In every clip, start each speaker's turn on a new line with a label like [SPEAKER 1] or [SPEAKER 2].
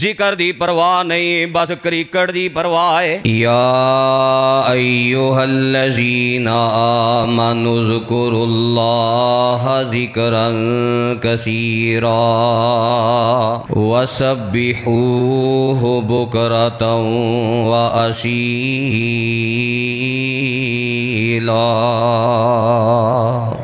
[SPEAKER 1] ذکر دی پرواہ نہیں، بس کرکٹ دی پرواہ ہے۔ یا ایھا الذین آمنوا اذکروا اللہ ذکرا کثیرا وسبحوہ بکرۃ وأصیلا۔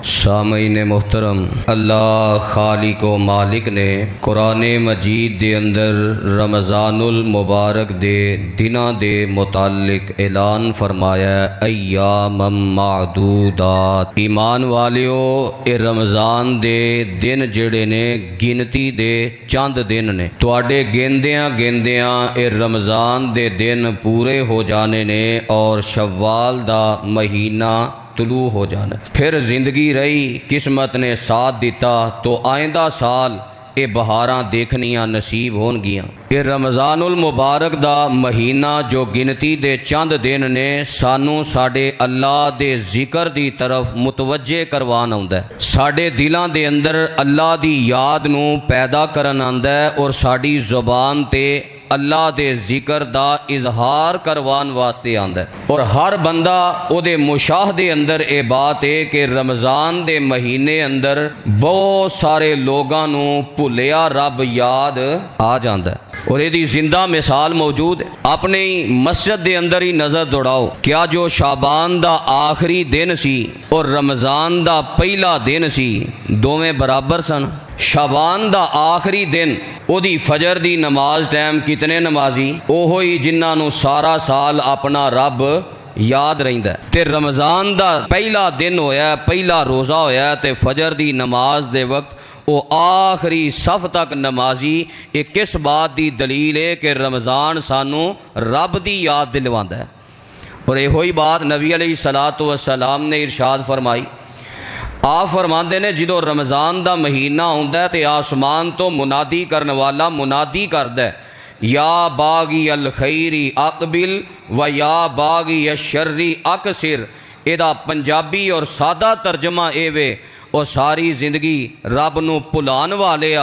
[SPEAKER 1] سامعین محترم، اللہ خالق و مالک نے قرآن مجید دے اندر رمضان المبارک دے دناں دے متعلق اعلان فرمایا ہے ایام معدودات۔ ایمان والیو، اے رمضان دے دن جڑے نے گنتی دے چند دن نے، تواڈے گندیاں گندیاں اے رمضان دے دن پورے ہو جانے نے اور شوال دا مہینہ طلوع ہو جانا۔ پھر زندگی رہی، قسمت نے ساتھ دیتا تو آئندہ سال اے بہاراں دیکھنیاں نصیب ہون گیاں۔ اے رمضان المبارک دا مہینہ جو گنتی دے چند دن نے سانو ساڈے اللہ دے ذکر دی طرف متوجہ کروان آندا ہے، ساڈے دلاں دے اندر اللہ دی یاد نو پیدا کرن آندا ہے اور ساڈی زبان تے اللہ دے ذکر دا اظہار کروان واسطے آندا ہے۔ اور ہر بندہ او دے مشاہدے اندر اے بات ہے کہ رمضان دے مہینے اندر بہت سارے لوگاں نو بھلیا رب یاد آ جاندا ہے اور یہ دی زندہ مثال موجود ہے۔ اپنے مسجد دے اندر ہی نظر دوڑاؤ، کیا جو شعبان دا آخری دن سی اور رمضان دا پہلا دن سی دوویں برابر سن؟ شعبان دا آخری دن او دی فجر دی نماز ٹائم کتنے نمازی اوہی جنہاں نو سارا سال اپنا رب یاد رہندا ہے، تے رمضان دا پہلا دن ہویا، پہلا روزہ ہویا تے فجر دی نماز دے وقت او آخری صف تک نمازی۔ یہ کس بات دی دلیل ہے کہ رمضان سانو رب دی یاد دلواندا ہے۔ اور یہ ہوئی بات نبی علیہ الصلوۃ والسلام نے ارشاد فرمائی۔ آپ فرماندے نے جدو رمضان دا مہینہ ہوندا ہے تے آسمان تو منادی کرنے والا منادی کردا ہے، یا باغی الخیر اقبل و یا باغی الشر اقصر۔ ایدا پنجابی اور سادہ ترجمہ اے وے او ساری زندگی رب نو بھلان والے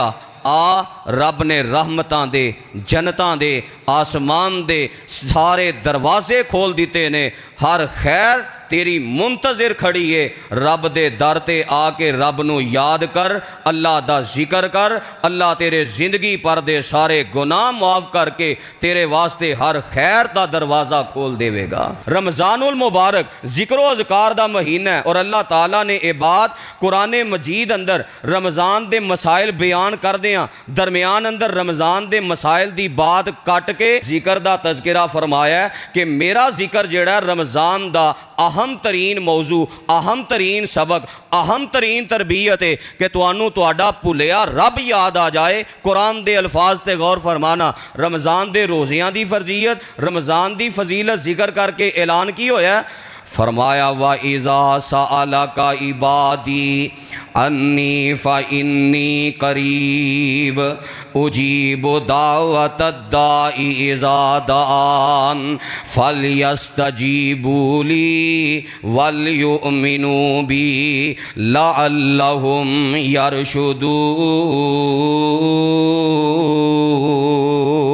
[SPEAKER 1] آ رب نے رحمتاں دے جنتاں دے آسمان دے سارے دروازے کھول دیتے نے، ہر خیر تیری منتظر کھڑی ہے، رب دے در تے آ کے رب نو یاد کر، اللہ دا ذکر کر، اللہ تیرے زندگی پر دے سارے گناہ معاف کر کے تیرے واسطے ہر خیر دا دروازہ کھول دے گا۔ رمضان المبارک ذکر و اذکار دا مہینہ ہے اور اللہ تعالیٰ نے اے بات قرآن مجید اندر رمضان دے مسائل بیان کر دیاں درمیان اندر رمضان دے مسائل دی بات کٹ کے ذکر دا تذکرہ فرمایا ہے کہ میرا ذکر جڑا ہے رمضان دا اہم ترین موضوع، اہم ترین سبق، اہم ترین تربیت ہے کہ توانو تواڈا بھلیا رب یاد آ جائے۔ قرآن دے الفاظ تے غور فرمانا، رمضان دے روزیاں دی فرضیت، رمضان دی فضیلت ذکر کر کے اعلان کی ہویا ہے۔ فرمایا وَإِذَا سَأَلَكَ عِبَادِي أَنِّي فَإِنِّي قَرِيبٌ أُجِيبُ دَعْوَةَ الدَّاعِ إِذَا دَعَانِ فَلْيَسْتَجِيبُوا لِي وَلْيُؤْمِنُوا بِي لَعَلَّهُمْ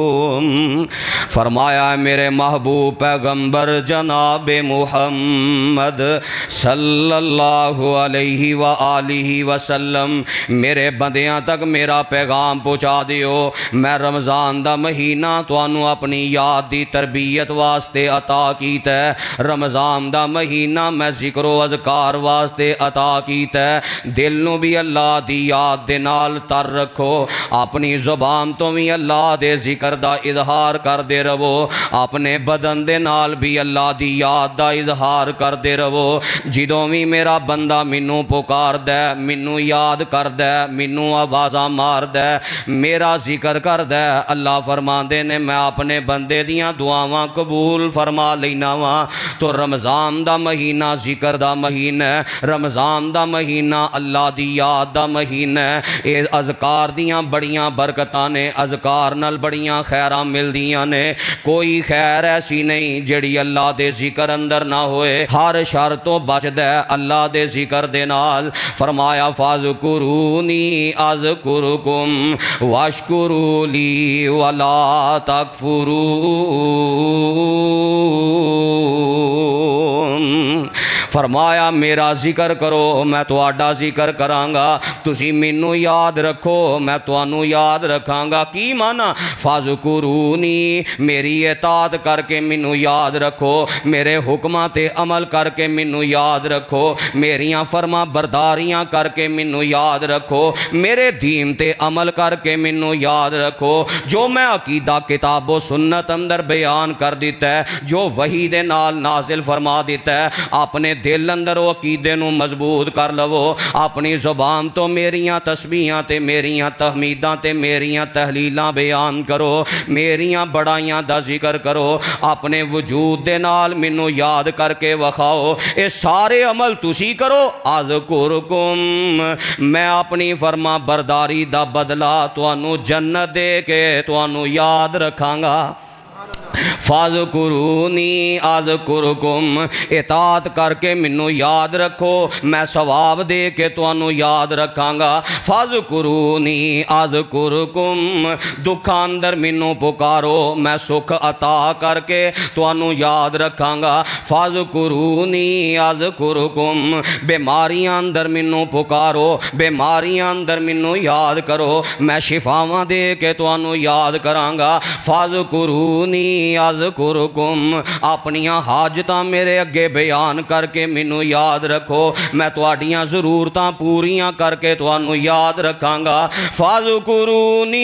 [SPEAKER 1] يَرْشُدُونَ۔ فرمایا میرے محبوب پیغمبر جناب محمد صلی اللہ علیہ وآلہ وسلم میرے بندیاں تک میرا پیغام پہنچا دیو۔ میں رمضان دا مہینہ توانو اپنی یاد دی تربیت واسطے عطا کیتا ہے، رمضان دا مہینہ میں ذکر و اذکار واسطے عطا کیتا ہے۔ دل نو بھی اللہ دی یاد دے نال تر رکھو، اپنی زبان تو بھی اللہ دے ذکر دا اظہار کر دے رہو، اپنے بدن دے نال بھی اللہ دی یاد دا اظہار کر دے رہو۔ جدوں بھی میرا بندہ مینوں پکار دے، مینوں یاد کر دے، مینوں آوازاں مار دے، میرا ذکر کر دے، اللہ فرماندے نے میں اپنے بندے دیاں دعاواں قبول فرما لینا وا۔ تو رمضان دا مہینہ ذکر دا مہینہ ہے، رمضان دا مہینہ اللہ دی یاد دا مہینہ ہے۔ اے اذکار دیاں بڑیاں برکتاں نے، اذکار نال بڑیاں خیراں ملدیاں نے۔ کوئی خیر ایسی نہیں جڑی اللہ دے ذکر اندر نہ ہوئے، ہر شر تو بچدا ہے اللہ دے ذکر دے نال۔ فرمایا فاذکرونی اذکرکم واشکروا لی ولا تکفرون۔ فرمایا میرا ذکر کرو میں تہاڈا ذکر کراں گا، تسی مینوں یاد رکھو میں تانوں یاد رکھاں گا۔ کی مانا؟ فاذکرونی، میری اطاعت کر کے مینوں یاد رکھو، میرے حکماں تے عمل کر کے مینوں یاد رکھو، میریاں فرما برداریاں کر کے مینوں یاد رکھو، میرے دین تے عمل کر کے مینوں یاد رکھو۔ جو میں عقیدہ کتاب و سنت اندر بیان کر دیتا ہے، جو وحی دے نال نازل فرما دیتا ہے، اپنے دل اندر وہ عقیدے نو مضبوط کر لو، اپنی زبان تو میریاں تسبیحاں تے میریاں تحمیداں تے میریاں تحلیلاں بیان کرو، میریاں بڑائیاں دا ذکر کرو، اپنے وجود دے نال مینوں یاد کر کے وکھاؤ۔ اے سارے عمل تسی کرو، اذکرکم، میں اپنی فرما برداری دا بدلہ تانوں جنت دے کے تانوں یاد رکھاں گا۔ فاذکرونی اذکرکم، اطاعت کر کے مینوں یاد رکھو میں ثواب دے کے تانوں یاد رکھاں گا۔ فاذکرونی اذکرکم، دکھاں اندر مینوں پکارو میں سکھ عطا کر کے تانوں یاد رکھاں گا۔ فاذکرونی اذکرکم، بیماریاں اندر مینوں پکارو، بیماریاں اندر مینوں یاد کرو، میں شفاواں دے کے تانوں یاد کراں گا۔ فاذکرونی اذکرکم، اپنیاں حاجتاں میرے اگے بیان کر کے مینوں یاد رکھو، میں تہاڈیاں ضرورتاں پوریاں کر کے تانوں یاد رکھاں گا۔ فاذکرونی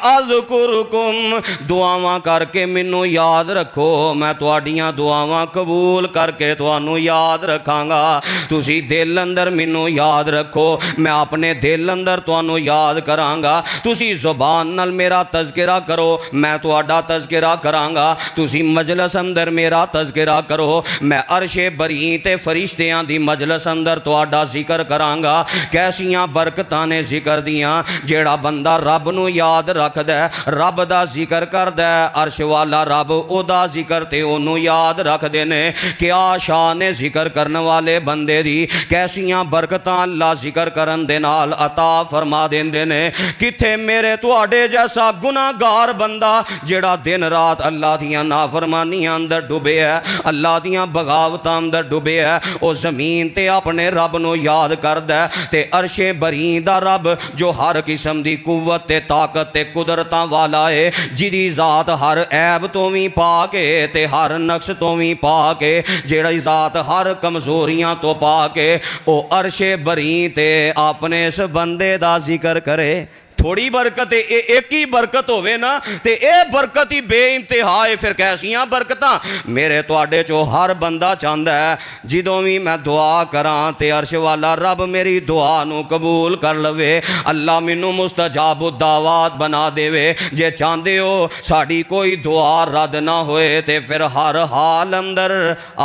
[SPEAKER 1] اذکرکم، دعاواں کر کے مینوں یاد رکھو، میں تہاڈیاں دعاواں قبول کر کے تانوں یاد رکھاں گا۔ تسی دل اندر مینوں یاد رکھو، میں اپنے دل اندر تانوں یاد کراں گا۔ تسی زبان نال میرا تذکرہ کرو، میں تہاڈا تذکرہ کراں گا۔ تسی مجلس اندر میرا تذکرہ کرو، میں عرش بری تے فرشتیاں دی مجلس اندر تہاڈا ذکر کراں گا۔ کیسیاں برکتاں نے ذکر دیاں، جیڑا بندہ رب نو یاد رکھدا ہے، رب دا ذکر کردا ہے، عرش والا رب او دا ذکر تے اونوں یاد رکھدے نے۔ کیا شان ہے ذکر کرن والے بندے دی، کیسیاں برکتاں اللہ ذکر کرن دے نال عطا فرما دیندے نے۔ کتھے میرے تہاڈے جیسا گناہگار بندہ جیڑا دن رات اللہ دیاں نافرمانیاں اندر ڈوبے ہے، اللہ دیاں بغاوتاں اندر ڈوبے ہے، او زمین تے اپنے رب نو یاد کردا ہے تے عرش بری دا رب جو ہر قسم دی قوت تے طاقت تے قدرتاں والا ہے، جیڑی ذات ہر عیب تو بھی پاک ہے تے ہر نقص تو بھی پاک ہے، جیڑی ذات ہر کمزوریاں تو پاک ہے، او عرش بری تے اپنے اس بندے دا ذکر کرے۔ تھوڑی برکت ہے، ایک ہی برکت ہوئے نا تے اے برکت ہی بے انتہا ہے، پھر کیسیاں برکتاں میرے تواڈے چو ہر بندہ چاہندا ہے جدوں بھی میں دعا کراں تے عرش والا رب میری دعا نو قبول کر لوے، اللہ مینوں مستجاب الدعوات بنا دے وے۔ جے چاہندے ہو ساڈی کوئی دعا رد نہ ہوئے تے پھر ہر حال اندر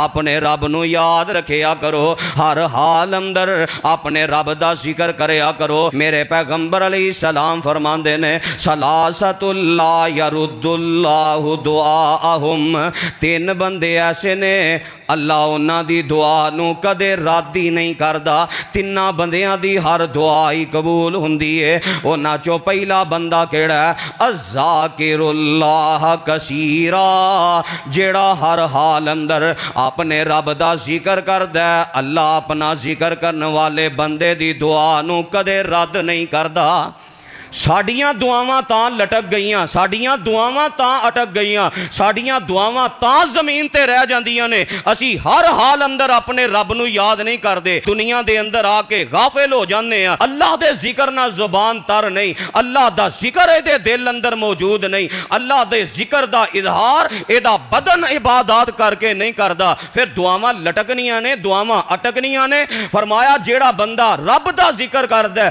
[SPEAKER 1] اپنے رب نو یاد رکھیا کرو، ہر حال اندر اپنے رب دا ذکر کریا کرو۔ میرے پیغمبر علیہ السلام فرماندے نے ثلاثۃ لا یرد اللہ دعاءہم، تین بندے ایسے نے اللہ انہاں دی دعا نو کدے رد ہی نہیں کردا، تیناں بندیاں دی ہر دعا ہی قبول ہوندی ہے۔ انہاں چوں پہلا بندہ کیڑا ہے؟ الذاکر اللہ کثیرا، جیڑا ہر حال اندر اپنے رب دا ذکر کردا ہے، اللہ اپنا ذکر کرن والے بندے دی دعا نو کدے رد نہیں کردا۔ ساڈیاں دعاواں تاں لٹک گئیاں، ساڈیاں دعاواں تاں اٹک گئیاں، ساڈیاں دعاواں تاں زمین تے رہ جاندیاں نے، اسی ہر حال اندر اپنے رب نو یاد نہیں کردے، دنیا دے اندر آ کے غافل ہو جاندے ہیں، اللہ دے ذکر نہ زبان تر نہیں، اللہ دا ذکر اے دے دل اندر موجود نہیں، اللہ دے ذکر دا اظہار اے دا بدن عبادات کر کے نہیں کردا، پھر دعاواں لٹکنیاں نے، دعاواں اٹکنیاں نے۔ فرمایا جیڑا بندہ رب دا ذکر کردا ہے،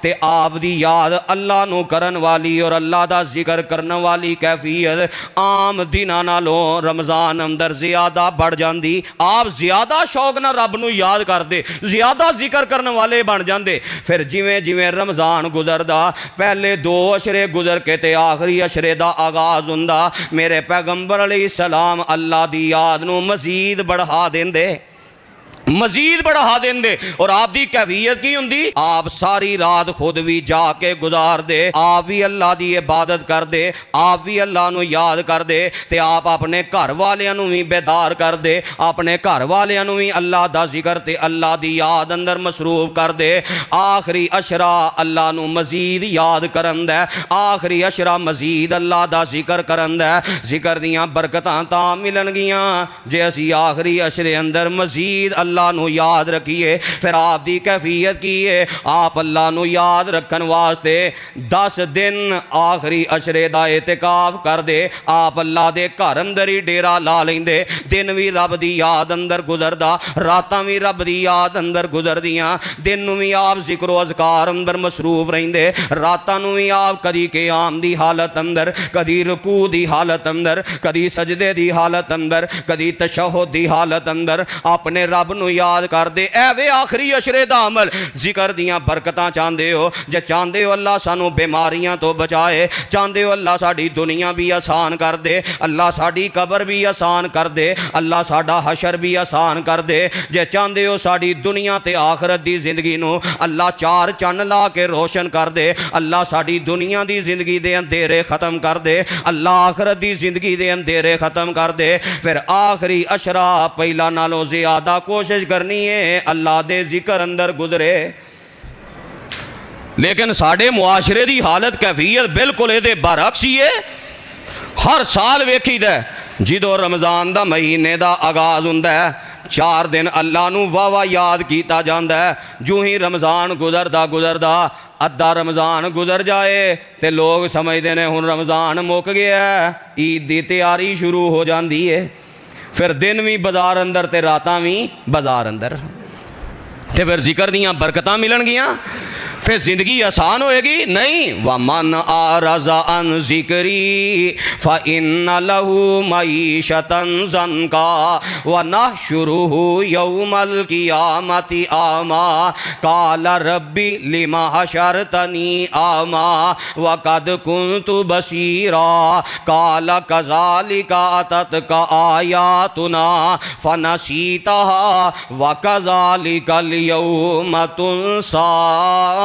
[SPEAKER 1] تے آپ دی یاد اللہ نو کرن والی اور اللہ دا ذکر کرن والی کیفیت عام دناں نالوں رمضان اندر زیادہ بڑھ جاندی. آپ زیادہ شوق نہ رب نو یاد کر دے, زیادہ ذکر کرن والے بن جاندے. پھر جویں جویں رمضان گزردا, پہلے 2 اشرے گزر کے تے آخری اشرے دا آغاز ہوندا, میرے پیغمبر علیہ السلام اللہ دی یاد نو مزید بڑھا دیندے, مزید بڑھا دیندے. اور آپ دی کیفیت کی ہوندی, آپ ساری رات خود بھی جا کے گزار دے, آپ بھی اللہ دی عبادت کر دے, آپ بھی اللہ نو یاد کر دے, تے آپ اپنے گھر والیاں نو بھی بیدار کر دے, اپنے گھر والیاں نو بھی اللہ دا ذکر تے اللہ دی یاد اندر مصروف کر دے. آخری اشرا اللہ نو مزید یاد کرن دے, آخری اشرا مزید اللہ دا ذکر کرن دے. ذکر دیاں برکتاں تاں ملن گیاں جے اسی آخری اشرے اندر مزید اللہ نو یاد رکھیے. پھر آپ دی کیفیت کی ہے, آپ اللہ نو یاد رکھن واسطے 10 دن آخری اشرے دا اعتکاف کر دے. آپ اللہ دے گھر اندر ہی ڈیرا لا لیندے, دن بھی رب دی یاد اندر گزردا, راتاں بھی رب دی یاد اندر گزردیاں. دن نو بھی آپ ذکر و اذکار اندر مصروف رہندے, راتاں نو بھی آپ کدی قیام دی حالت اندر, کدی رکوع دی حالت اندر, کدی سجدے دی حالت اندر, کدی تشہد دی حالت اندر اپنے رب نو یاد کر دے. اے وے آخری اشرے دا عمل. ذکر دیاں برکتاں چاہندے ہو, جے چاہندے ہو اللہ سانو بیماریاں تو بچائے, چاہندے ہو اللہ ساڈی دنیا بھی آسان کر دے, اللہ ساڈی قبر بھی آسان کر دے, اللہ ساڈا حشر بھی آسان کر دے, جے چاہندے ہو ساڈی دنیا تے آخرت دی زندگی نو اللہ 4 چن لا کے روشن کر دے, اللہ ساڈی دنیا دی زندگی دے اندھیرے ختم کر دے, اللہ آخرت دی زندگی دے اندھیرے ختم کر دے. پھر آخری اشرا پہلا نالوں زیادہ کوشش کرنی ہے اللہ دے ذکر اندر گزرے. لیکن ساڈے معاشرے دی حالت کیفیت بالکل اے دے برعکس ہی ہے. ہر سال ویکھی دے جدو رمضان دا مہینے دا آغاز ہوندا ہے, 4 دن اللہ نو واہ یاد کیتا جاندا ہے. جو ہی رمضان گزردا ادھا رمضان گزر جائے تے لوگ سمجھدے نے ہن رمضان مک گیا ہے, عید دی تیاری شروع ہو جاندی ہے. پھر دن بھی بازار اندر تے راتاں بھی بازار اندر, تے پھر ذکر دیاں برکتاں ملن گیاں, پھر زندگی آسان ہوئے گی نہیں. وَمَنْ أَعْرَضَ عَنْ ذِكْرِي فَإِنَّ لَهُ مَعِيشَةً ضَنْكًا وَنَحْشُرُهُ يَوْمَ الْقِيَامَةِ أَعْمَى قَالَ رَبِّ لِمَ حَشَرْتَنِي أَعْمَى وَقَدْ كُنْتُ بَصِيرًا قَالَ كَذَلِكَ أَتَتْكَ آيَاتُنَا فَنَسِيتَهَا وَكَذَلِكَ الْيَوْمَ تُنْسَى.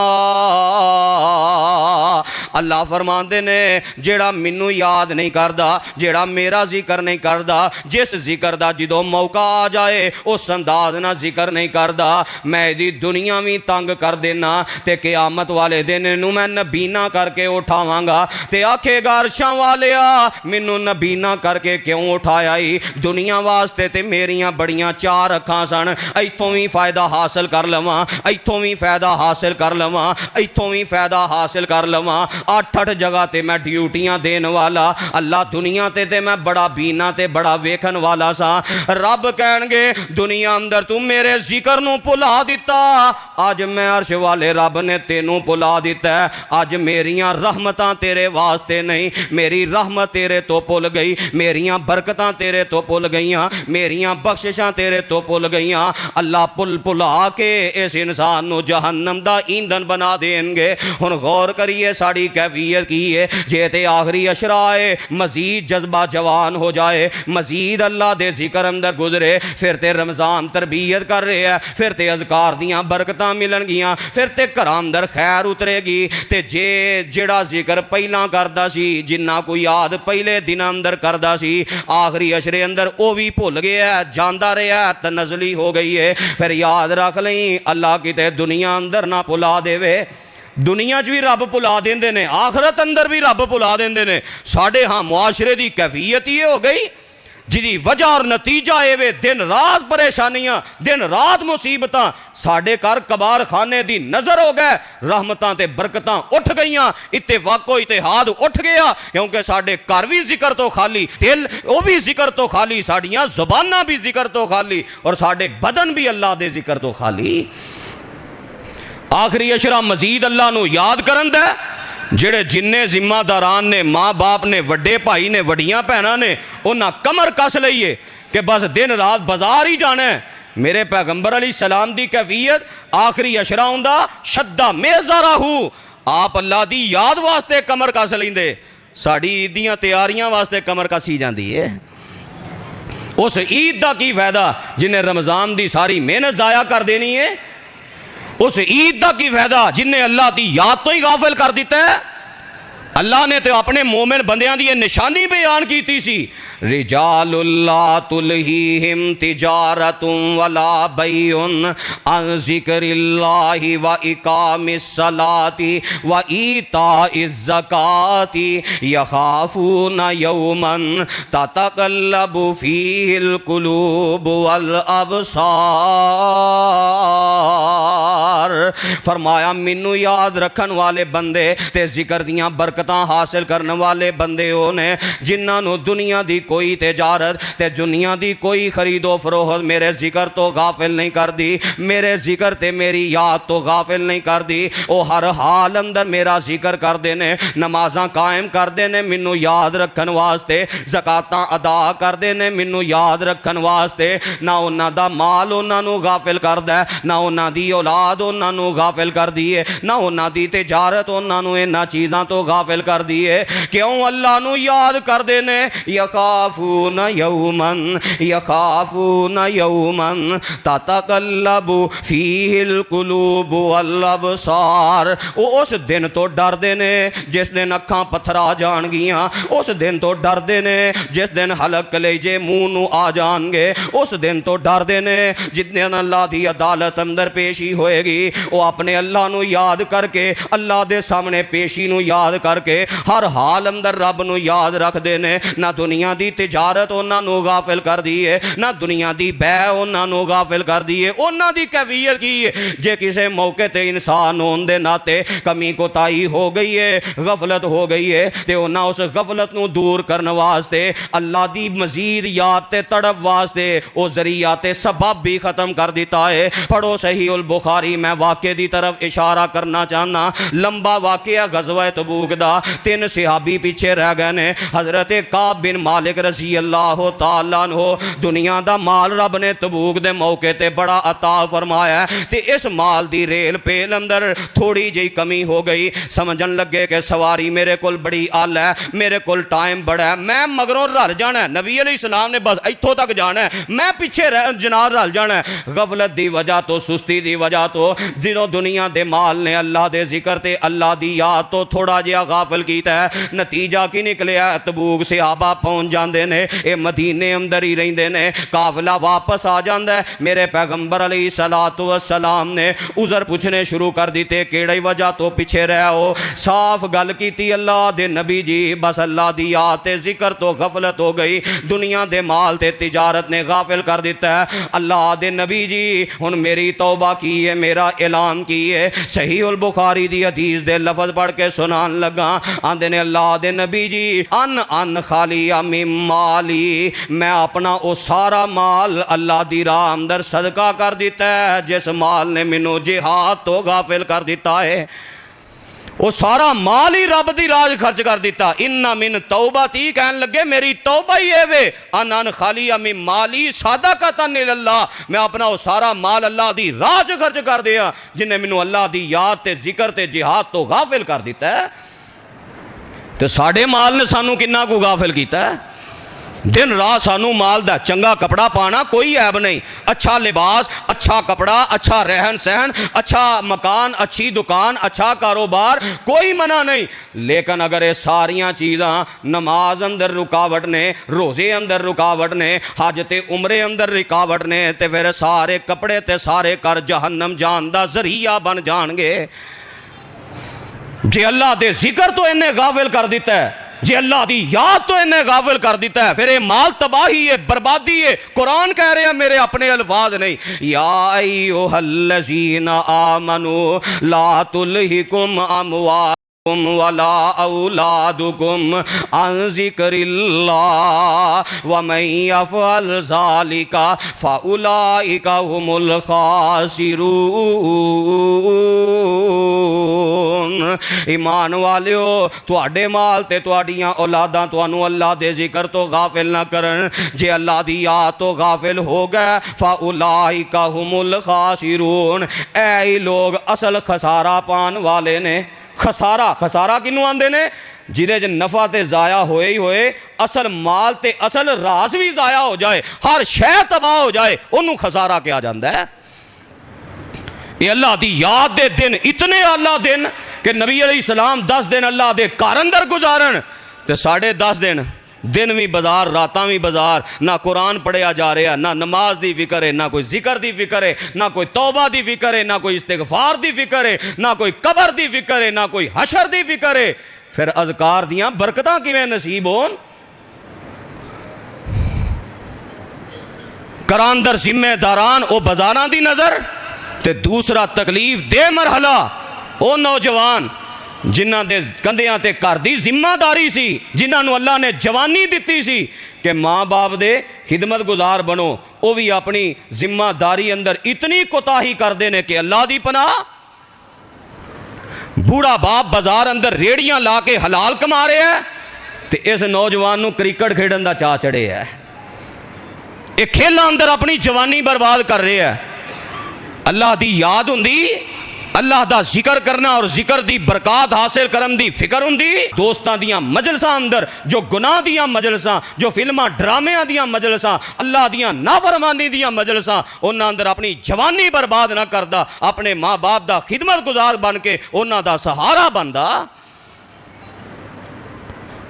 [SPEAKER 1] اللہ فرماندے نے جیڑا منو یاد نہیں کردا, جیڑا میرا ذکر نہیں کردا, جس ذکر دا جدو موقع آ جائے اس انداز نہ ذکر نہیں کردا, میں دی دنیا بھی تنگ کر دینا تے قیامت والے دن نو میں نبینا کر کے اٹھاواں گا تے آکھے گا عرشاں والیا منو نبینا کر کے کیوں اٹھایا ہی, دنیا واسطے تے میریاں بڑیاں 4 اکھاں سن, ایتھوں بھی فائدہ حاصل کر لواں, ایتھوں بھی فائدہ حاصل کر لواں, ایتھوں بھی فائدہ حاصل کر لواں. 8 جگہ تے میں ڈیوٹیاں دین والا, اللہ دنیا تے میں بڑا بینا تے بڑا ویکھن والا سا. رب کہن گے دنیا اندر تو میرے ذکر نو بھلا دیتا, اج میں عرش والے رب نے تینوں بھلا دیتا ہے. اج میریاں رحمتاں تیرے واسطے نہیں, میری رحمت تیرے تو بھل گئی, میریاں برکتاں تیرے تو بھل گئیاں, میریاں بخششاں تیرے تو بھل گئیاں. اللہ بھلا کے اس انسان نو جہنم دا ایندھن بنا دین گے. ہن غور کریے ساڑی کیفیت کی ہے, جے تے آخری اشرائے مزید جذبہ جوان ہو جائے, مزید اللہ دے ذکر اندر گزرے, پھر تے رمضان تربیت کر رہے ہیں, پھر تے اذکار دیاں برکتاں ملن گیاں, پھر تے گھراں اندر خیر اترے گی. تے جیڑا ذکر پہلا کردا سی, جنہ کو یاد پہلے دن اندر کردا سی, آخری اشرے اندر او بھی بھول گیا ہے, جاندا رہا ہے, تنزلی ہو گئی ہے. پھر یاد رکھ لیں اللہ کتے دنیا اندر نہ بھلا دے وے, دنیا بھی رب بھلا دیندے نے, آخرت اندر بھی رب بھلا دیندے نے. ساڑھے ہاں معاشرے دی کیفیت یہ ہو گئی جدی وجہ اور نتیجہ اے وے دن رات پریشانیاں, دن رات مصیبتاں. ساڑھے کار کبار خانے دی نظر ہو گئے, رحمتاں تے برکتاں اٹھ گئیاں, اتفاق و اتحاد اٹھ گیا, کیونکہ ساڑھے کار بھی ذکر تو خالی, دل وہ بھی ذکر تو خالی, ساڑھیاں زبانہ بھی ذکر تو خالی, اور ساڑھے بدن بھی اللہ دے ذکر تو خالی. آخری اشرا مزید اللہ نو یاد کرن دا ہے۔ جڑے جننے ذمہ داران نے، ماں باپ نے، وڈے بھائی نے، وڈیاں بہناں نے، انہاں کمر کس لئیے کہ بس دن رات بازار ہی جانا ہے۔ میرے پیغمبر علیہ السلام دی کیفیت آخری اشرا ہوندا شدہ میزارہ ہو، آپ اللہ دی یاد واسطے کمر کس لیندے، ساڑی عیدیاں تیاریاں واسطے کمر کسی جاندی ہے۔ اس عید دا کی فائدہ جنہیں رمضان دی ساری محنت ضائع کر دینی ہے، اس عید دا کی فائدہ جنہیں اللہ دی یاد تو ہی غافل کر دیتا ہے۔ اللہ نے تو اپنے مومن بندیاں دی یہ نشانی بیان کیتی سی، رجال اللہ تلہیہم تجارت ولا بیع عن ذکر اللہ و اقام الصلاة و ایتاء الزکاة یخافون یوما تتقلب فیہ القلوب والابصار۔ فرمایا مینوں یاد رکھن والے بندے تے ذکر دیاں برکتاں حاصل کرنے والے بندے ہونے جنہاں نو دنیا دی کوئی تجارت تے دنیا دی کوئی خرید و فروخت میرے ذکر تو غافل نہیں کر دی، میرے ذکر تے میری یاد تو غافل نہیں کر دی، او ہر حال اندر میرا ذکر کر دینے، نمازاں قائم کر دینے منو یاد رکھن واسطے، زکاتاں ادا کر دینے منو یاد رکھن واسطے، نہ انہاں دا مال انہاں نو غافل کر دے، نہ انہاں دی اولاد انہاں نو غافل کر دیے، نہ انہاں دی تجارت انہاں نو انہاں چیزاں تو غافل کر دیے۔ کیوں اللہ نو یاد کر دینے؟ یخافون یوما تتقلب فیہ القلوب والابصار۔ وہ اس دن تو ڈر دینے جس دن اکھاں پتھر آ جان گیاں، اس دن تو ڈر دینے جس دن حلق کلیجے منہ نو آ جان گے، اس دن تو ڈر دینے جس دن اللہ دی عدالت اندر پیشی ہوئے گی۔ وہ اپنے اللہ نو یاد کر کے، اللہ دے سامنے پیشی نو یاد کر کے، ہر حال اندر رب نو یاد رکھ دینے، نہ دنیا دی تجارت انہاں نو غافل کر دیئے، نہ دنیا دی بے انہاں نو غافل کر دیئے۔ انہاں دی کیفیت کی ہے جے کسے موقع تے انسان ہون دے ناتے کمی کوتاہی ہو گئی ہے، غفلت ہو گئی ہے، تے انہاں اس غفلت نو دور کرنے واسطے، اللہ دی مزید یاد تے تڑپ واسطے او ذریعہ تے سبب بھی ختم کر دیتا ہے۔ پڑھو صحیح البخاری، میں واقعے دی طرف اشارہ کرنا چاہنا، لمبا واقعہ غزوہ تبوک دا، 3 صحابی پیچھے رہ گئے نے، حضرت کعب بن مالک رضی اللہ تعالیٰ عنہ، دنیا دا مال رب نے تبوک دے موقع تے بڑا عطا فرمایا ہے، تے اس مال دی ریل پیل اندر تھوڑی جی کمی ہو گئی، سمجھن لگے کہ سواری میرے کول بڑی آل ہے، میرے کول ٹائم بڑا ہے، میں مگروں رل جانا ہے، نبی علیہ السلام نے بس ایتھوں تک جانا ہے، میں پیچھے جناب رل جانا ہے۔ غفلت دی وجہ تو، سستی دی وجہ تو، دنوں دنیا دے مال نے اللہ دے ذکر تے اللہ دی یاد تو تھوڑا جہا غافل کیتا ہے، نتیجہ کی نکلیا؟ تبوک صحابہ پہنچ جاندے نے، اے مدینے اندر ہی رہندے نے، قافلہ واپس آ جاندا ہے، میرے پیغمبر علیہ السلام نے عذر پوچھنے شروع کر دیتے، کیڑی وجہ تو پیچھے رہے ہو؟ صاف گل کیتی اللہ دے نبی جی، بس اللہ دی یاد تے ذکر تو غفلت ہو گئی، دنیا دے مال تے تجارت نے غافل کر دیتا ہے۔ اللہ دے نبی جی ہن میری توبہ کی ہے، میرا اعلان کی ہے، صحیح البخاری دی حدیث دے لفظ پڑھ کے سنان لگا، آندے نے اللہ دے نبی جی ان خالی من مالی، میں اپنا او سارا مال اللہ دی راہ اندر صدقہ کر دیتا ہے جس مال نے منو جہاد تو غافل کر دیتا ہے، وہ سارا مال ہی رب دی راہ خرچ کر دیتا۔ ان من توبتی، کہنے لگے میری توبہ ہی ہے وے، ان خالی من مالی صدقۃ اللہ، میں اپنا وہ سارا مال اللہ دی راہ خرچ کر دیا جنہیں منو اللہ دی یاد تے ذکر تے جہاد تو غافل کر دیتا ہے۔ تو ساڑھے مال نے سانو کنا کو غافل کیتا ہے؟ دن رات سانو مال دا چنگا کپڑا پانا کوئی عیب نہیں، اچھا لباس، اچھا کپڑا، اچھا رہن سہن، اچھا مکان، اچھی دکان، اچھا کاروبار، کوئی منع نہیں، لیکن اگر یہ ساریاں چیزاں نماز اندر رکاوٹ نے، روزے اندر رکاوٹ نے، حج تے عمرے اندر رکاوٹ نے، تے پھر سارے کپڑے تے سارے کر جہنم جان دا ذریعہ بن جان گے۔ جے اللہ دے ذکر تو انہیں غافل کر دیتا ہے، جے اللہ دی یاد تو انہیں غافل کر دیتا ہے، پھر یہ مال تباہی ہے، بربادی ہے۔ قرآن کہہ رہے ہیں، میرے اپنے الفاظ نہیں، یا ایھا الذین آمنوا لا تلہکم اموالکم ولا اولادکم عن ذکر اللہ ومن یفعل ذلک فاولئک هم الخاسرون۔
[SPEAKER 2] ایمان والیو تواڈے مال تے تواڈیاں اولاداں تانوں اللہ دے ذکر تو غافل نہ کرن، جے اللہ دی یاد تو غافل ہو گئے فاولائک ھم الخاسرون، اے لوگ اصل خسارہ پان والے نے۔ خسارہ کنوں آندے نے؟ جدے جن نفع تے ضائع ہوئے ہی ہوئے، اصل مال تے اصل راز بھی ضائع ہو جائے، ہر شے تباہ ہو جائے، انہوں خسارہ کیا جاندہ ہے۔ یہ اللہ دی یاد دے دن اتنے اللہ دن کہ نبی علیہ السلام 10 دن اللہ دے کار اندر گزارن تے 10.5 دن بھی بازار راتاں بھی بازار، نہ قرآن پڑھیا جا رہا، نہ نماز دی فکر ہے، نہ کوئی ذکر دی فکر ہے، نہ کوئی توبہ دی فکر ہے، نہ کوئی استغفار دی فکر ہے، نہ کوئی قبر دی فکر ہے، نہ کوئی حشر دی فکر ہے۔ پھر اذکار دیاں برکتاں کیویں نصیب ہون؟ کراندر ذمہ داران او بازاراں دی نظر تے دوسرا تکلیف دے مرحلہ او نوجوان جنہاں دے کندیاں تے گھر دی ذمہ داری سی، جنہاں نو اللہ نے جوانی دتی سی کہ ماں باپ دے خدمت گزار بنو، او بھی اپنی ذمہ داری اندر اتنی کوتاہی کر دینے کہ اللہ دی پناہ۔ بوڑھا باپ بازار اندر ریڑیاں لا کے حلال کما رہے ہیں تے اس نوجوان نو کرکٹ کھیڈن دا چاہ چڑھے ہے، ایک کھیلا اندر اپنی جوانی برباد کر رہے ہیں۔ اللہ دی یاد ہوندی، اللہ دا ذکر کرنا اور ذکر دی برکات حاصل کرن دی فکر ہوندی، دوستاں دیاں مجلساں اندر جو گناہ دیاں مجلساں، جو فلماں ڈرامیاں دیاں مجلساں، اللہ دیاں نافرمانی دیاں مجلساں، انہاں اندر اپنی جوانی برباد نہ کردا، اپنے ماں باپ دا خدمت گزار بن کے انہاں دا سہارا بندا۔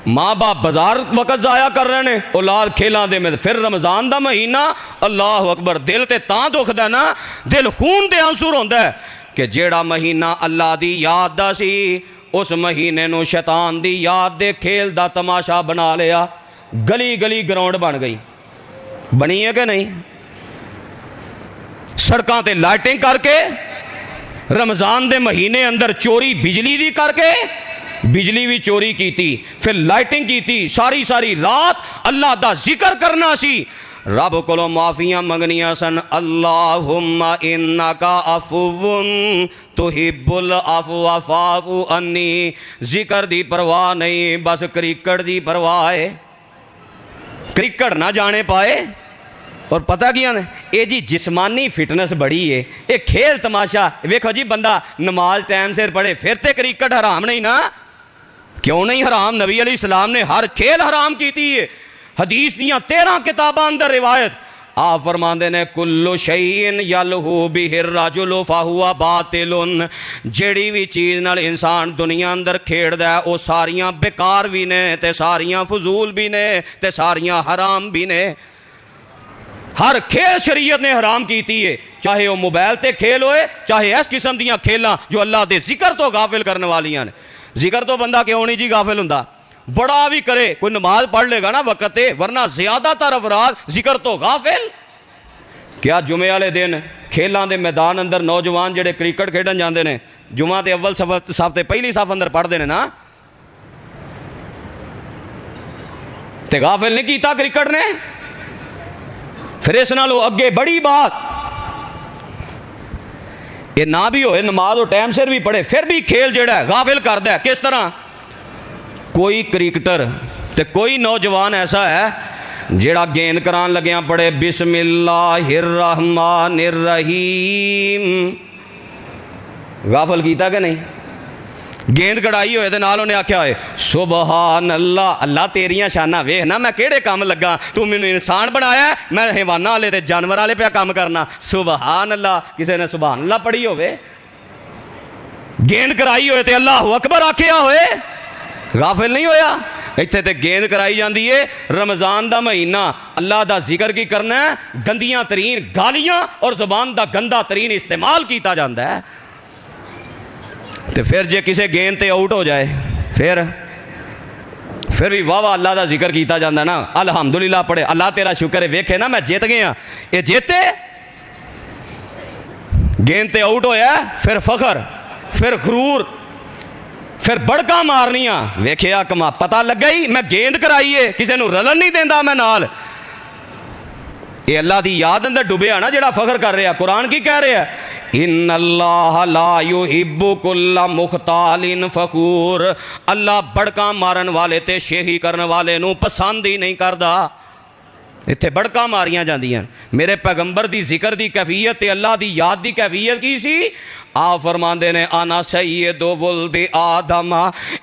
[SPEAKER 2] ماں باپ بازار وقت ضائع کر رہے ہیں، اولاد کھیلاں دے میں، پھر رمضان دا مہینہ، اللہ اکبر، دل تے تاں دکھ دا نا، دل خون دے آنسر ہوندا ہے کہ جیڑا مہینہ اللہ دی یاد دا سی، اس مہینے نو شیطان دی یاد دے کھیل دا تماشا بنا لیا، گلی گلی گراؤنڈ بن گئی، بنی ہے کہ نہیں؟ سڑکاں تے لائٹنگ کر کے، رمضان دے مہینے اندر چوری بجلی دی کر کے، بجلی بھی چوری کیتی، پھر لائٹنگ کیتی، ساری رات اللہ دا ذکر کرنا سی، رب کولوں معافیاں منگنیاں سن، اللہم انکا عفو تحب العفو فاعف عنی، ذکر دی پرواہ نہیں، بس کرکٹ دی پرواہ ہے، کرکٹ نہ جانے پائے۔ اور پتہ کیا یہ جی جسمانی فٹنس بڑی ہے، یہ کھیل تماشا، ویکھو جی بندہ نماز ٹائم سے پڑھے پھر تے کرکٹ حرام نہیں نا؟ کیوں نہیں حرام؟ نبی علیہ السلام نے ہر کھیل حرام کیتی ہے، حدیث دیاں 13 کتاباں اندر روایت، آپ فرماندے نے کل شیء یلہو بہ الرجل فہو باطل، جیڑی بھی چیز نال انسان دنیا اندر کھیڑدا ہے وہ ساریاں بیکار بھی نے تے ساریاں فضول بھی نے تے ساریاں حرام بھی نے۔ ہر کھیل شریعت نے حرام کیتی ہے، چاہے وہ موبائل تے کھیل ہوئے، چاہے اس قسم دیاں کھیلاں جو اللہ دے ذکر تو غافل کرنے والیاں نے۔ ذکر تو بندہ کیوں نہیں جی غافل ہوندا؟ بڑا بھی کرے، کوئی نماز پڑھ لے گا نا وقت تے، ورنہ زیادہ تر افراد ذکر تو غافل۔ کیا جمعے والے دن کھیلاں دے میدان اندر نوجوان جڑے کرکٹ کھیڈن جاندے نے، جمعہ تے اول صف تے پہلی صف اندر پڑھ دے نے نا، تے غافل نہیں کیتا کرکٹ نے؟ پھر اس نالوں اگے بڑی بات، یہ نہ بھی ہوئے نماز اور ٹائم سر بھی پڑھے پھر بھی کھیل جڑا ہے غافل کردا ہے۔ کس طرح؟ کوئی کرکٹر تے کوئی نوجوان ایسا ہے جڑا گیند کران لگیاں پڑھے بسم اللہ الرحمن الرحیم، غافل کیتا کہ نہیں؟ گیند کڑائی ہوئے تے نال انہیں آکھیا ہوئے سبحان اللہ، اللہ تیریاں شانہ ویکھ نا میں کیڑے کام لگا، تو میں نے انسان بنایا ہے، میں حیوانہ والے تے جانور والے پہ کام کرنا، سبحان اللہ۔ کسی نے سبحان اللہ پڑھی ہوئے، گیند کرائی ہوئے تے اللہ اکبر آکھیا ہوئے، غافل نہیں ہویا۔ اتھے تے گیند کرائی جاندی ہے، رمضان دا مہینہ اللہ دا ذکر کی کرنا ہے، گندیاں ترین گالیاں اور زبان دا گندا ترین استعمال کیتا جاندہ ہے، تے پھر جے کسے گیند تے آؤٹ ہو جائے پھر بھی واہ واہ اللہ دا ذکر کیتا جاندہ نا، الحمدللہ پڑھے، اللہ تیرا شکر ہے، ویکھے نا میں جیت گیا، یہ جیتے گیند تے آؤٹ ہویا ہے، پھر فخر، پھر غرور، پھر بڑکاں مارنیاں، ویکھیا کما پتہ لگ گئی میں گیند کرائیے، کسے نو رلن نہیں دیندا میں نال۔ یہ اللہ دی یاد اندر ڈوبیا نا جڑا فخر کر رہا، قرآن کی کہہ رہا ہے ان اللہ لا یحب کل مختال فخور، اللہ بڑکاں مارن والے تے شیخی کرن والے نو پسند ہی نہیں کردا۔ اتھے بڑکاں ماریاں جاندیاں۔ میرے پیغمبر دی ذکر دی کیفیت تے اللہ دی یاد دی کیفیت کی سی؟ آپ فرماندے نے انا سید ولد آدم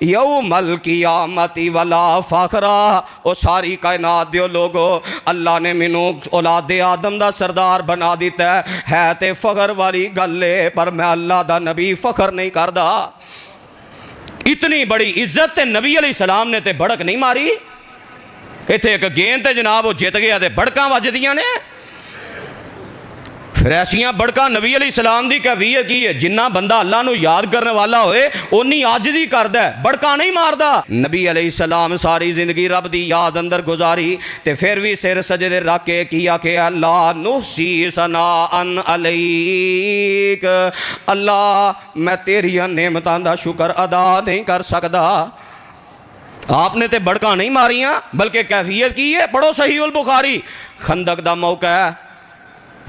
[SPEAKER 2] یوم القیامت ولا فخرا، او ساری کائنات دیو لوگو، اللہ نے مینوں اولاد آدم دا سردار بنا دیتا ہے تے فخر والی گل ہے، پر میں اللہ دا نبی فخر نہیں کردا۔ اتنی بڑی عزت تے نبی علیہ السلام نے تے بڑک نہیں ماری۔ اتنے ایک گیند تے جناب وہ جت گیا تے بڑکاں وجدیاں نے۔ پھر ایسیاں بڑکاں نبی علیہ السلام دی کیفیت کی ہے، جنہ بندہ اللہ نو یاد کرنے والا ہوئے اونی عاجزی کردا ہے، بڑکاں نہیں ماردا۔ نبی علیہ السلام ساری زندگی رب دی یاد اندر گزاری تے پھر بھی سر سجدے رکھ کے کیا کہ اللہ نحصی ثناء علیک، اللہ میں تیری نعمتاں دا شکر ادا نہیں کر سکدا۔ آپ نے تے بڑکاں نہیں ماریاں، بلکہ کیفیت کی ہے۔ پڑھو صحیح البخاری، خندق دا موقع ہے،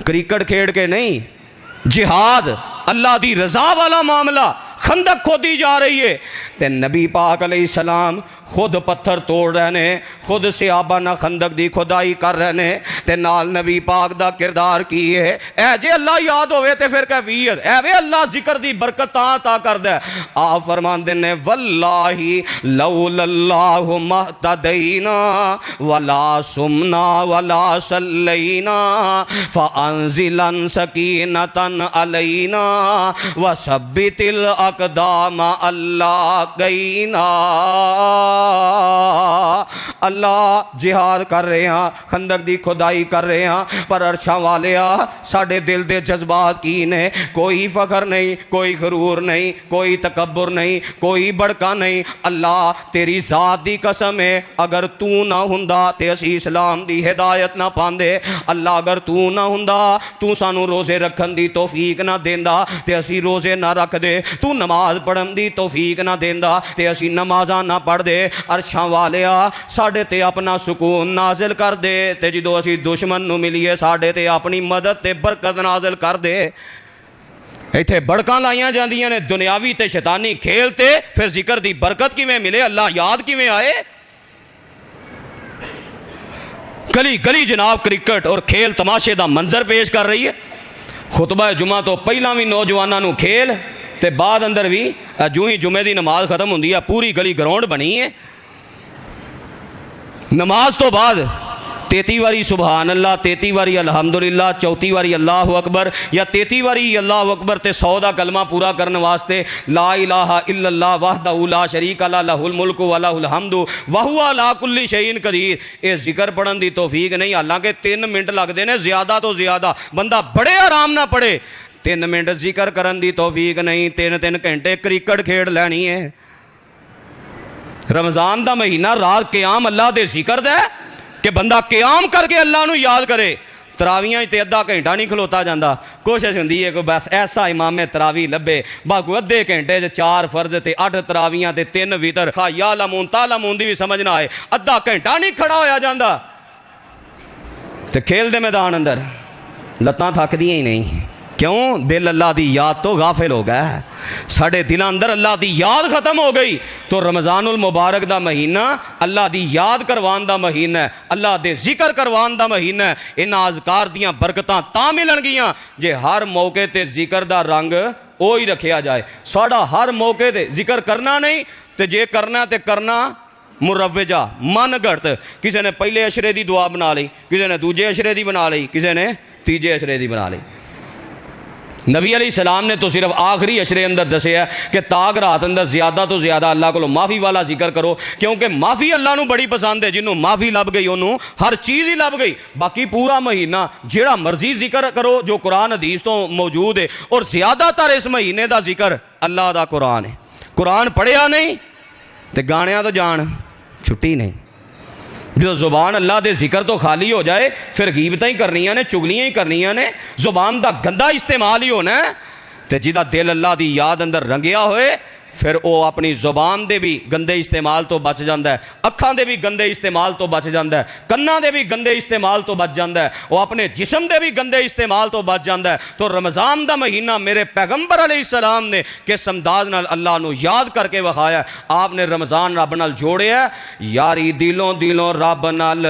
[SPEAKER 2] کرکٹ کھیڑ کے نہیں، جہاد اللہ دی رضا والا معاملہ، خندق کھودی جا رہی ہے تے نبی پاک علیہ السلام خود پتھر توڑ رہے نے، خود صحابہ نہ خندق دی کھدائی کر رہے نے تے نال نبی پاک دا کردار کی ہے۔ اے جے اللہ یاد ہوئے تے پھر کیفیت اے وے اللہ ذکر دی برکت عطا کردا ہے۔ آپ فرماندے نے واللہ لولا اللہ مہتدینا ولا سمنا ولا صلینا فانزلن سکینتا علینا وثبت الاقدام اللہ گئینا۔ اللہ جہاد کر رہے ہیں، خندق دی کھدائی کر رہے ہیں، پر عرشاں والیا ساڑھے دل دے جذبات کی نے، کوئی فخر نہیں، کوئی غرور نہیں، کوئی تکبر نہیں، کوئی بڑکا نہیں۔ اللہ تیری ذات دی قسم ہے، اگر تو نہ ہوندا تے اسی اسلام دی ہدایت نہ پاندے۔ اللہ اگر تو نہ ہوندا، تو سانو روزے رکھن دی توفیق نہ دیندا تے اسی روزے نہ رکھ دے، تو نماز پڑھن دی توفیق نہ دیندا تے اسی نمازاں نہ پڑھ دے۔ عرشاں والیا ساڑھے تے اپنا سکون نازل کر دے تے جدو اسی دشمن نو ملیے ساڑھے تے اپنی مدد تے برکت نازل کر دے۔ ایتھے بڑکاں لائیاں جاندیاں نے دنیاوی تے شیطانی کھیل تے، پھر ذکر دی برکت کی میں ملے، اللہ یاد کی میں آئے۔ گلی گلی جناب کرکٹ اور کھیل تماشے دا منظر پیش کر رہی ہے۔ خطبہ جمعہ تو پہلا بھی نوجوانوں نو کھیل تے بعد اندر بھی جو ہی جمعے دی نماز ختم ہوندی ہے پوری گلی گراؤنڈ بنی ہے۔ نماز تو بعد 33 واری سبحان اللہ، 33 واری الحمدللہ، 34 واری اللہ اکبر یا 33 واری اللہ اکبر تے 100 دا کلمہ پورا کرنے واسطے لا الہ الا اللہ وحدہ لا شریک لہ لہ الملک و لہ الحمد وہو علی کل شیء قدیر۔ یہ ذکر پڑھن دی توفیق نہیں، حالانکہ 3 منٹ لگ دے نے زیادہ تو زیادہ، بندہ بڑے آرام نہ پڑھے۔ 3 منٹ ذکر کرن دی توفیق نہیں، 3 گھنٹے کرکٹ کھیڑ لینی ہے۔ رمضان دا مہینہ رات قیام اللہ دے ذکر دے کہ بندہ قیام کر کے اللہ نو یاد کرے۔ تراویاں تے ادھا گھنٹہ نہیں کھلوتا جاندہ، کوشش ہوندی ہے کہ بس ایسا امام تراوی لبے، باقی ادھے گھنٹے 4 فرض تے 8 تراویاں تے 3 وتر، خواہ یا لمون تا لمون دی بھی سمجھ نہ آئے، ادھا گھنٹہ نہیں کھڑا ہویا جاندہ تے کھیل دے میدان اندر لتاں تھک دیاں ہی نہیں۔ کیوں؟ دل اللہ دی یاد تو غافل ہو گیا ہے، ساڑھے دل اندر اللہ دی یاد ختم ہو گئی۔ تو رمضان المبارک دا مہینہ اللہ دی یاد کروان دا مہینہ ہے، اللہ دے ذکر کروان دا مہینہ ہے۔ ان اذکار دیاں برکتاں تاں ملن گیاں جے ہر موقع تے ذکر دا رنگ اوہی رکھیا جائے۔ ساڑھا ہر موقع تے ذکر کرنا نہیں تے جے کرنا تے کرنا مروجہ من گھڑت، کسی نے پہلے اشرے دی دعا بنا لی، کسی نے دوجے اشرے دی بنا لی، کسی نے تیجے اشرے دی بنا لی۔ نبی علیہ السلام نے تو صرف آخری اشرے اندر دسے ہے کہ تاک رات اندر زیادہ تو زیادہ اللہ کو معافی والا ذکر کرو، کیونکہ معافی اللہ نو بڑی پسند ہے۔ جنہوں معافی لب گئی انہوں ہر چیز ہی لب گئی۔ باقی پورا مہینہ جیڑا مرضی ذکر کرو جو قرآن حدیث تو موجود ہے، اور زیادہ تر اس مہینے دا ذکر اللہ دا قرآن ہے۔ قرآن پڑھیا نہیں تے گانیاں تو جان چھٹی نہیں۔ جو زبان اللہ دے ذکر تو خالی ہو جائے پھر غیبتیں ہی کرنیاں نے، چگلیاں ہی کرنیاں نے، زبان دا گندہ استعمال ہی ہونا ہے۔ تے جدا دل اللہ دی یاد اندر رنگیا ہوئے پھر وہ اپنی زبان دے بھی گندے استعمال تو بچ جاندہ ہے، اکھاں دے بھی گندے استعمال تو بچ جاندہ ہے، کناں دے بھی گندے استعمال تو بچ جاندہ ہے، وہ اپنے جسم دے بھی گندے استعمال تو بچ جاندہ ہے۔ تو رمضان دا مہینہ میرے پیغمبر علیہ السلام نے کس انداز نال اللہ نو یاد کر کے وکھایا ہے۔ آپ نے رمضان رب نال جوڑے ہے، یاری دلوں دلوں رب نال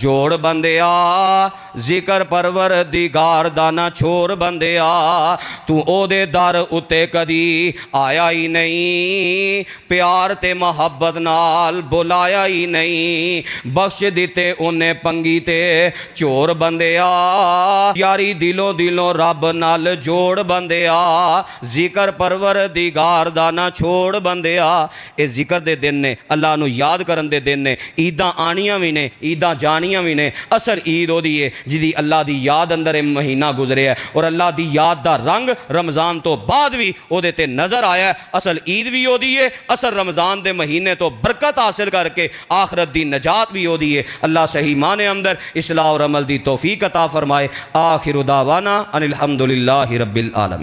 [SPEAKER 2] جوڑ بندیا، ذکر پروردگار دا نہ چھوڑ بندیا، تو او دے در اتے کدی آیا ہی نہیں، پیار تے محبت نال بلایا ہی نہیں، بخش دیتے انہیں پنگی تے چور بندیا، یاری دلوں دلوں رب نال جوڑ بندیا، ذکر پروردگار دا نہ چھوڑ بندیا۔ اے ذکر دے دن نے، اللہ نو یاد کرن دے دن نے، عیداں آنیاں بھی نے، عیداں جانیاں بھی نے۔ اصل عید ہو دی ہے جدی اللہ دی یاد اندر مہینہ گزرے ہے، اور اللہ دی یاد دا رنگ رمضان تو بعد بھی او دے تے نظر آیا ہے۔ اصل عید بھی ہو دی ہے، اصل رمضان دے مہینے تو برکت حاصل کر کے آخرت دی نجات بھی ہو دی ہے۔ اللہ صحیح معنی اندر اصلاح اور عمل دی توفیق عطا فرمائے۔ آخر دعوانا ان الحمدللہ رب العالمین۔